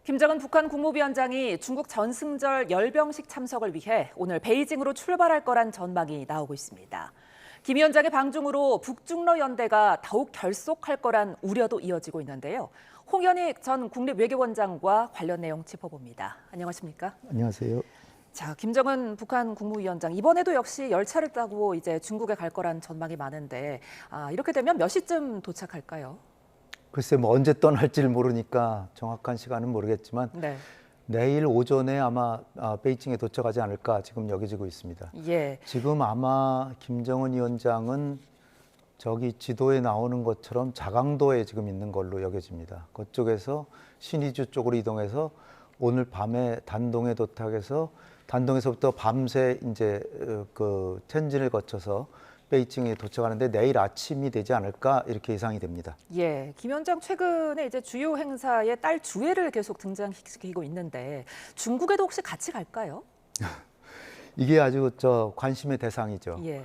김정은 북한 국무위원장이 중국 전승절 열병식 참석을 위해 오늘 베이징으로 출발할 거란 전망이 나오고 있습니다. 김 위원장의 방중으로 북중러 연대가 더욱 결속할 거란 우려도 이어지고 있는데요. 홍현익 전 국립외교원장과 관련 내용 짚어봅니다. 안녕하십니까? 안녕하세요. 자, 김정은 북한 국무위원장 이번에도 역시 열차를 타고 이제 중국에 갈 거란 전망이 많은데 이렇게 되면 몇 시쯤 도착할까요? 글쎄 뭐 언제 떠날지를 모르니까 정확한 시간은 모르겠지만 네. 내일 오전에 아마 베이징에 도착하지 않을까 지금 여겨지고 있습니다. 예. 지금 아마 김정은 위원장은 저기 지도에 나오는 것처럼 자강도에 지금 있는 걸로 여겨집니다. 그쪽에서 신의주 쪽으로 이동해서 오늘 밤에 단동에 도착해서 단동에서부터 밤새 이제 그 텐진을 거쳐서 베이징에 도착하는데 내일 아침이 되지 않을까 이렇게 예상이 됩니다. 예, 김 위원장 최근에 이제 주요 행사에 딸 주애를 계속 등장시키고 있는데 중국에도 혹시 같이 갈까요? 이게 아주 관심의 대상이죠. 예.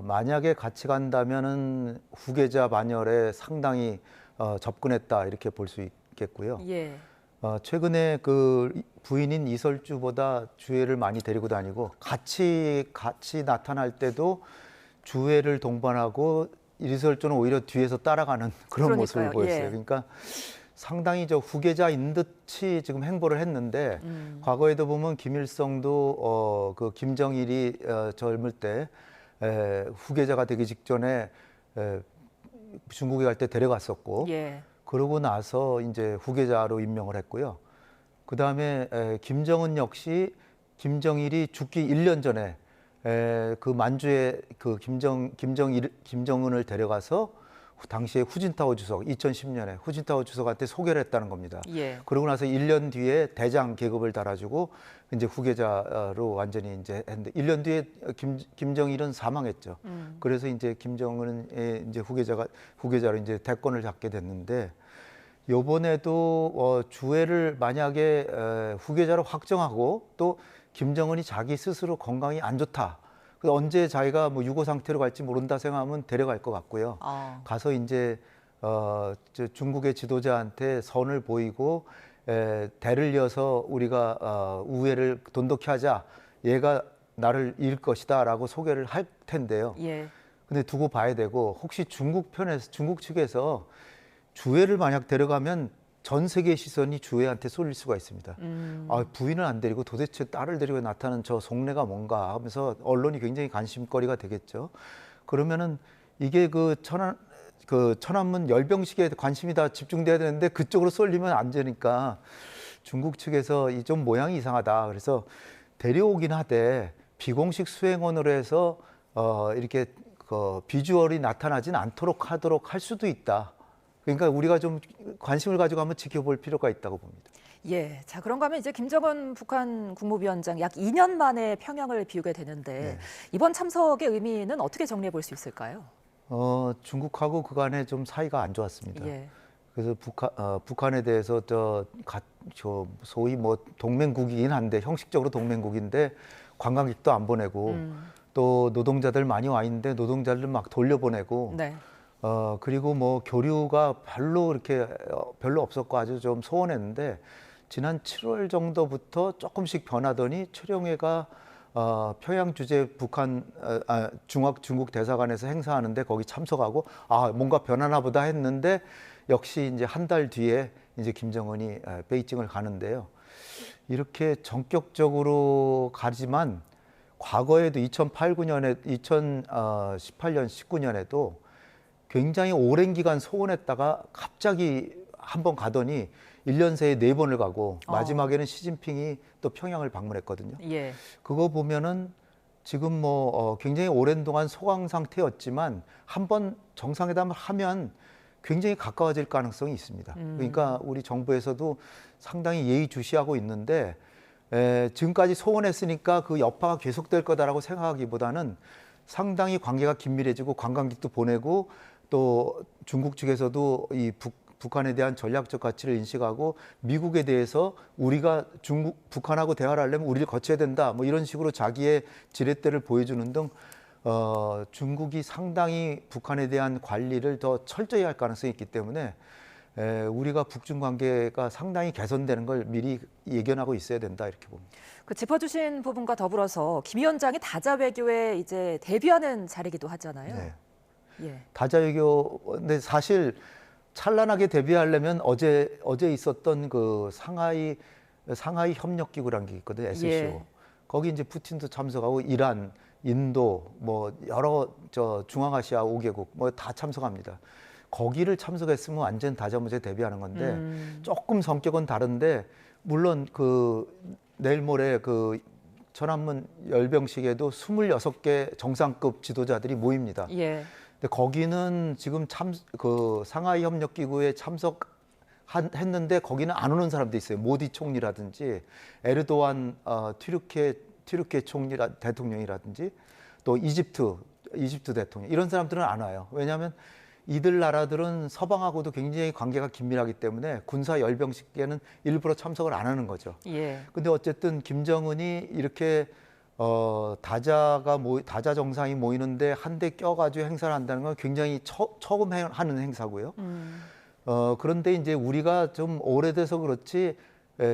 만약에 같이 간다면은 후계자 반열에 상당히 접근했다 이렇게 볼 수 있겠고요. 예. 최근에 그 부인인 이설주보다 주애를 많이 데리고 다니고 같이 나타날 때도 주애를 동반하고 이설주는 오히려 뒤에서 따라가는 그런 그러니까요. 모습을 보였어요. 예. 그러니까 상당히 후계자인 듯이 지금 행보를 했는데 과거에도 보면 김일성도 그 김정일이 젊을 때 후계자가 되기 직전에 중국에 갈 때 데려갔었고 예. 그러고 나서 이제 후계자로 임명을 했고요. 그 다음에 김정은 역시 김정일이 죽기 1년 전에 그 만주에 그 김정은을 데려가서 당시에 후진타오 주석 2010년에 후진타오 주석한테 소개를 했다는 겁니다. 예. 그러고 나서 1년 뒤에 대장 계급을 달아주고 이제 후계자로 완전히 이제 했는데 1년 뒤에 김정일은 사망했죠. 그래서 이제 김정은의 이제 후계자로 이제 대권을 잡게 됐는데 요번에도 주애를 만약에 후계자로 확정하고 또 김정은이 자기 스스로 건강이 안 좋다. 언제 자기가 뭐 유고 상태로 갈지 모른다 생각하면 데려갈 것 같고요. 가서 이제 중국의 지도자한테 선을 보이고 대를 이어서 우리가 우애를 돈독히 하자. 얘가 나를 이을 것이다라고 소개를 할 텐데요. 예. 근데 두고 봐야 되고 혹시 중국 측에서 주애를 만약 데려가면 전 세계의 시선이 주애한테 쏠릴 수가 있습니다. 부인을 안 데리고 도대체 딸을 데리고 나타나는 저 속내가 뭔가 하면서 언론이 굉장히 관심거리가 되겠죠. 그러면은 이게 그 천안문 열병식에 관심이 다 집중돼야 되는데 그쪽으로 쏠리면 안 되니까 중국 측에서 이 좀 모양이 이상하다. 그래서 데려오긴 하되 비공식 수행원으로 해서 이렇게 비주얼이 나타나진 않도록 하도록 할 수도 있다. 그러니까 우리가 좀 관심을 가지고 한번 지켜볼 필요가 있다고 봅니다. 예. 자, 그런가 하면 이제 김정은 북한 국무위원장 약 2년 만에 평양을 비우게 되는데 네. 이번 참석의 의미는 어떻게 정리해 볼 수 있을까요? 중국하고 그간에 좀 사이가 안 좋았습니다. 예. 그래서 북한에 대해서 소위 뭐 동맹국이긴 한데 형식적으로 동맹국인데 관광객도 안 보내고 또 노동자들 많이 와 있는데 노동자들 막 돌려보내고 네. 그리고 뭐 교류가 별로 없었고 아주 좀 소원했는데 지난 7월 정도부터 조금씩 변하더니 최룡해가 평양 주재 중국 대사관에서 행사하는데 거기 참석하고 뭔가 변하나 보다 했는데 역시 이제 한 달 뒤에 이제 김정은이 베이징을 가는데요. 이렇게 전격적으로 가지만 과거에도 2018년, 19년에도 굉장히 오랜 기간 소원했다가 갑자기 한 번 가더니 1년 새에 4번을 가고 마지막에는 시진핑이 또 평양을 방문했거든요. 예. 그거 보면은 지금 뭐 굉장히 오랜 동안 소강 상태였지만 한 번 정상회담을 하면 굉장히 가까워질 가능성이 있습니다. 그러니까 우리 정부에서도 상당히 예의주시하고 있는데 지금까지 소원했으니까 그 여파가 계속될 거다라고 생각하기보다는 상당히 관계가 긴밀해지고 관광객도 보내고 또 중국 측에서도 이 북한에 대한 전략적 가치를 인식하고 미국에 대해서 우리가 북한하고 대화를 하려면 우리를 거쳐야 된다. 뭐 이런 식으로 자기의 지렛대를 보여주는 등 중국이 상당히 북한에 대한 관리를 더 철저히 할 가능성이 있기 때문에 우리가 북중 관계가 상당히 개선되는 걸 미리 예견하고 있어야 된다 이렇게 봅니다. 그 짚어주신 부분과 더불어서 김 위원장이 다자 외교에 이제 데뷔하는 자리기도 하잖아요. 네. 예. 다자 외교 근데 사실 찬란하게 데뷔하려면 어제 있었던 그 상하이 협력기구라는 게 있거든요. SCO. 예. 거기 이제 푸틴도 참석하고 이란, 인도 뭐 여러 중앙아시아 5개국 뭐 다 참석합니다. 거기를 참석했으면 완전 다자무제 데뷔하는 건데 조금 성격은 다른데 물론 그 내일 모레 그 천안문 열병식에도 26개 정상급 지도자들이 모입니다. 예. 근데 거기는 지금 그 상하이 협력기구에 참석했는데 거기는 안 오는 사람도 있어요. 모디 총리라든지 에르도안 튀르키예 대통령이라든지 또 이집트 대통령 이런 사람들은 안 와요. 왜냐하면 이들 나라들은 서방하고도 굉장히 관계가 긴밀하기 때문에 군사 열병식에는 일부러 참석을 안 하는 거죠. 예. 근데 어쨌든 김정은이 이렇게 다자 정상이 모이는데 한데 껴가지고 행사를 한다는 건 굉장히 처음 하는 행사고요. 그런데 이제 우리가 좀 오래돼서 그렇지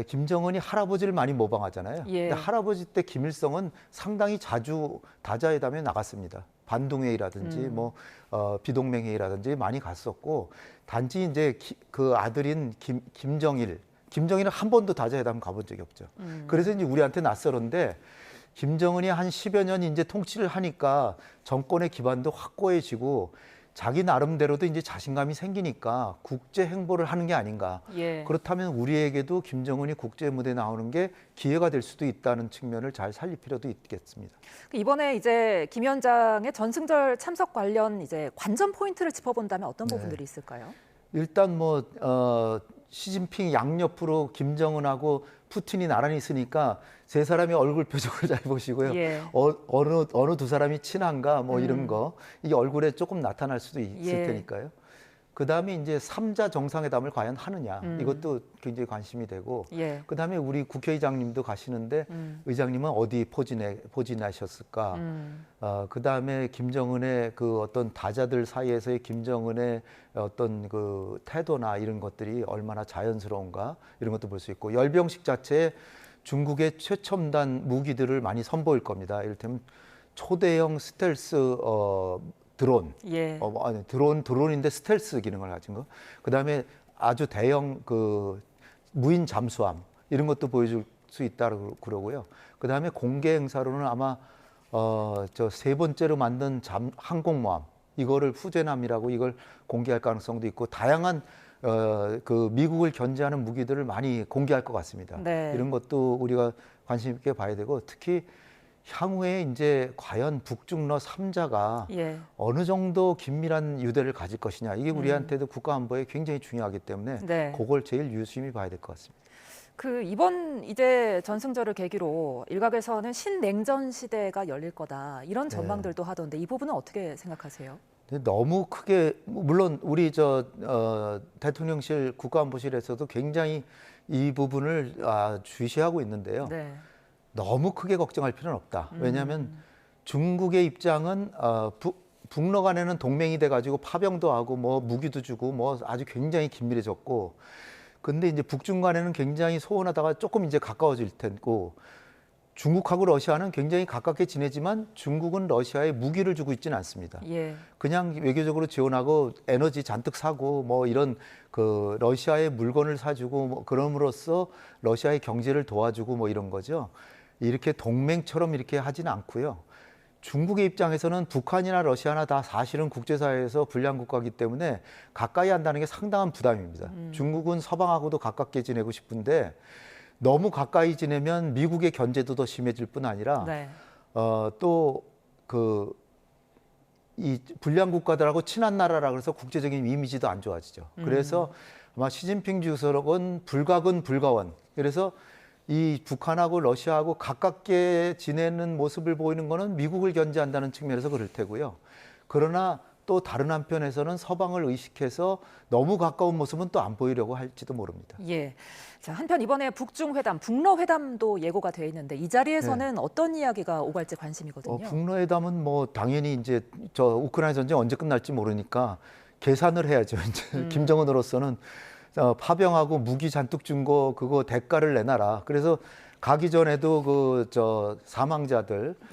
김정은이 할아버지를 많이 모방하잖아요. 예. 근데 할아버지 때 김일성은 상당히 자주 다자회담에 나갔습니다. 반동회의라든지 뭐 비동맹회의라든지 많이 갔었고 단지 이제 그 아들인 김정일은 한 번도 다자회담 가본 적이 없죠. 그래서 이제 우리한테 낯설은데 김정은이 한 10여 년 이제 통치를 하니까 정권의 기반도 확고해지고 자기 나름대로도 이제 자신감이 생기니까 국제 행보를 하는 게 아닌가. 예. 그렇다면 우리에게도 김정은이 국제 무대에 나오는 게 기회가 될 수도 있다는 측면을 잘 살릴 필요도 있겠습니다. 이번에 이제 김 위원장의 전승절 참석 관련 이제 관전 포인트를 짚어본다면 어떤 부분들이 있을까요? 일단 시진핑 양옆으로 김정은하고 푸틴이 나란히 있으니까 세 사람의 얼굴 표정을 잘 보시고요. 예. 어느 두 사람이 친한가 뭐 이런 거 이게 얼굴에 조금 나타날 수도 있을 예. 테니까요. 그다음에 이제 3자 정상회담을 과연 하느냐 이것도 굉장히 관심이 되고 예. 그다음에 우리 국회의장님도 가시는데 의장님은 어디 포진하셨을까? 그다음에 김정은의 그 어떤 다자들 사이에서의 김정은의 어떤 그 태도나 이런 것들이 얼마나 자연스러운가 이런 것도 볼 수 있고 열병식 자체에 중국의 최첨단 무기들을 많이 선보일 겁니다. 이를테면 초대형 스텔스 드론, 예. 드론인데 스텔스 기능을 가진 거. 그다음에 아주 대형 그 무인 잠수함 이런 것도 보여줄 수 있다고 그러고요. 그다음에 공개 행사로는 아마 저 세 번째로 만든 항공모함 이거를 후제남이라고 이걸 공개할 가능성도 있고 다양한 그 미국을 견제하는 무기들을 많이 공개할 것 같습니다. 네. 이런 것도 우리가 관심 있게 봐야 되고 특히 향후에 이제 과연 북중러 3자가 예. 어느 정도 긴밀한 유대를 가질 것이냐 이게 우리한테도 국가 안보에 굉장히 중요하기 때문에 네. 그걸 제일 유심히 봐야 될 것 같습니다. 그 이번 이제 전승절을 계기로 일각에서는 신냉전 시대가 열릴 거다 이런 전망들도 하던데 이 부분은 어떻게 생각하세요? 너무 크게 물론 우리 대통령실 국가안보실에서도 굉장히 이 부분을 주시하고 있는데요. 네. 너무 크게 걱정할 필요는 없다. 왜냐하면 중국의 입장은 북러 간에는 동맹이 돼가지고 파병도 하고 뭐 무기도 주고 뭐 아주 굉장히 긴밀해졌고, 근데 이제 북중 간에는 굉장히 소원하다가 조금 이제 가까워질 테고, 중국하고 러시아는 굉장히 가깝게 지내지만 중국은 러시아에 무기를 주고 있지는 않습니다. 예. 그냥 외교적으로 지원하고 에너지 잔뜩 사고 뭐 이런 그 러시아의 물건을 사주고 뭐 그럼으로써 러시아의 경제를 도와주고 뭐 이런 거죠. 이렇게 동맹처럼 이렇게 하지는 않고요. 중국의 입장에서는 북한이나 러시아나 다 사실은 국제사회에서 불량 국가이기 때문에 가까이 한다는 게 상당한 부담입니다. 중국은 서방하고도 가깝게 지내고 싶은데 너무 가까이 지내면 미국의 견제도 더 심해질 뿐 아니라 네. 또 이 불량 국가들하고 친한 나라라 그래서 국제적인 이미지도 안 좋아지죠. 그래서 아마 시진핑 주석은 불가근 불가원. 그래서 이 북한하고 러시아하고 가깝게 지내는 모습을 보이는 거는 미국을 견제한다는 측면에서 그럴 테고요. 그러나 또 다른 한편에서는 서방을 의식해서 너무 가까운 모습은 또 안 보이려고 할지도 모릅니다. 예. 자, 한편 이번에 북중 회담, 북러 회담도 예고가 돼 있는데 이 자리에서는 어떤 이야기가 오갈지 관심이거든요. 북러 회담은 뭐 당연히 이제 우크라이나 전쟁 언제 끝날지 모르니까 계산을 해야죠. 이제 김정은으로서는 파병하고 무기 잔뜩 준 거 그거 대가를 내놔라. 그래서 가기 전에도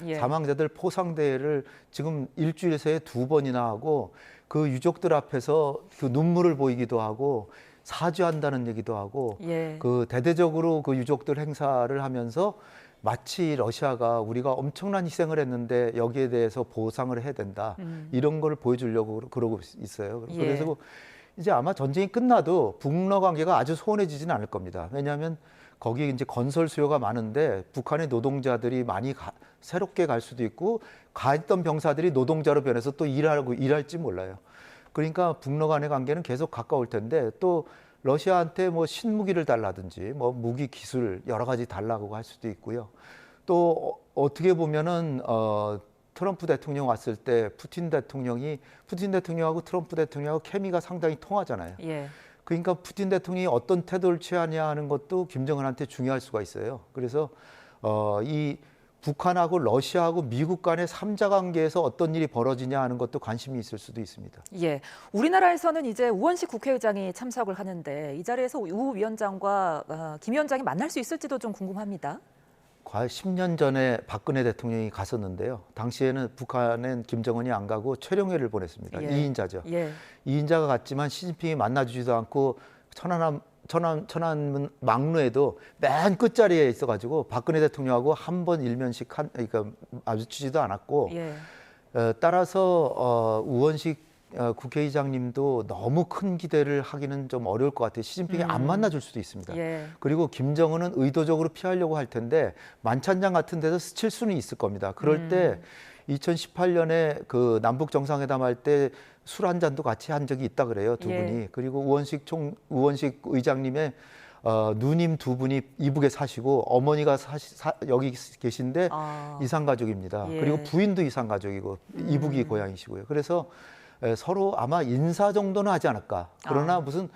예. 사망자들 포상대회를 지금 일주일 새에 2번이나 하고 그 유족들 앞에서 그 눈물을 보이기도 하고 사죄한다는 얘기도 하고 예. 그 대대적으로 그 유족들 행사를 하면서 마치 러시아가 우리가 엄청난 희생을 했는데 여기에 대해서 보상을 해야 된다. 이런 걸 보여주려고 그러고 있어요. 예. 그래서 이제 아마 전쟁이 끝나도 북러 관계가 아주 소원해지지는 않을 겁니다. 왜냐하면 거기 이제 건설 수요가 많은데 북한의 노동자들이 많이 새롭게 갈 수도 있고 가 있던 병사들이 노동자로 변해서 또 일할지 몰라요. 그러니까 북러 간의 관계는 계속 가까울 텐데 또 러시아한테 뭐 신무기를 달라든지 뭐 무기 기술 여러 가지 달라고 할 수도 있고요. 또 어떻게 보면은 트럼프 대통령 왔을 때 푸틴 대통령하고 트럼프 대통령하고 케미가 상당히 통하잖아요. 예. 그러니까 푸틴 대통령이 어떤 태도를 취하냐 하는 것도 김정은한테 중요할 수가 있어요. 그래서 이 북한하고 러시아하고 미국 간의 3자 관계에서 어떤 일이 벌어지냐 하는 것도 관심이 있을 수도 있습니다. 예. 우리나라에서는 이제 우원식 국회의장이 참석을 하는데 이 자리에서 우 위원장과 김 위원장이 만날 수 있을지도 좀 궁금합니다. 과연 10년 전에 박근혜 대통령이 갔었는데요. 당시에는 북한엔 김정은이 안 가고 최룡해를 보냈습니다. 예. 2인자죠. 예. 2인자가 갔지만 시진핑이 만나주지도 않고 천안문 막루에도 맨 끝자리에 있어가지고 박근혜 대통령하고 한 번 일면식 그러니까 마주치지도 않았고 예. 따라서 우원식 국회의장님도 너무 큰 기대를 하기는 좀 어려울 것 같아요. 시진핑이 안 만나줄 수도 있습니다. 예. 그리고 김정은은 의도적으로 피하려고 할 텐데 만찬장 같은 데서 스칠 수는 있을 겁니다. 그럴 때 2018년에 그 남북 정상회담 할 때 술 한 잔도 같이 한 적이 있다 그래요, 두 예. 분이. 그리고 우원식 의장님의 누님 두 분이 이북에 사시고 어머니가 여기 계신데 이산 가족입니다. 예. 그리고 부인도 이산 가족이고 이북이 고향이시고요. 그래서 서로 아마 인사 정도는 하지 않을까. 그러나 무슨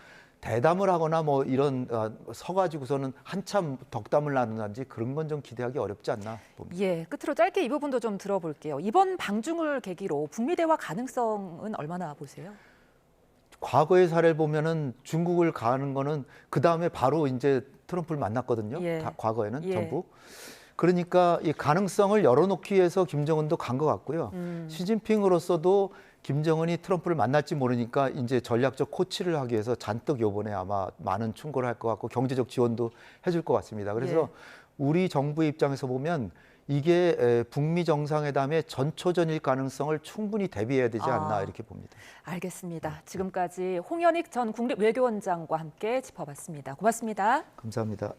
대담을 하거나 뭐 이런 서가지고서는 한참 덕담을 나눈다든지 그런 건 좀 기대하기 어렵지 않나 봅니다. 예. 끝으로 짧게 이 부분도 좀 들어볼게요. 이번 방중을 계기로 북미 대화 가능성은 얼마나 보세요? 과거의 사례를 보면은 중국을 가는 거는 그 다음에 바로 이제 트럼프를 만났거든요. 예. 과거에는 예. 전부. 그러니까 이 가능성을 열어놓기 위해서 김정은도 간 것 같고요. 시진핑으로서도 김정은이 트럼프를 만날지 모르니까 이제 전략적 코치를 하기 위해서 잔뜩 요번에 아마 많은 충고를 할 것 같고 경제적 지원도 해줄 것 같습니다. 그래서 우리 정부의 입장에서 보면 이게 북미 정상회담의 전초전일 가능성을 충분히 대비해야 되지 않나 이렇게 봅니다. 알겠습니다. 지금까지 홍현익 전 국립외교원장과 함께 짚어봤습니다. 고맙습니다. 감사합니다.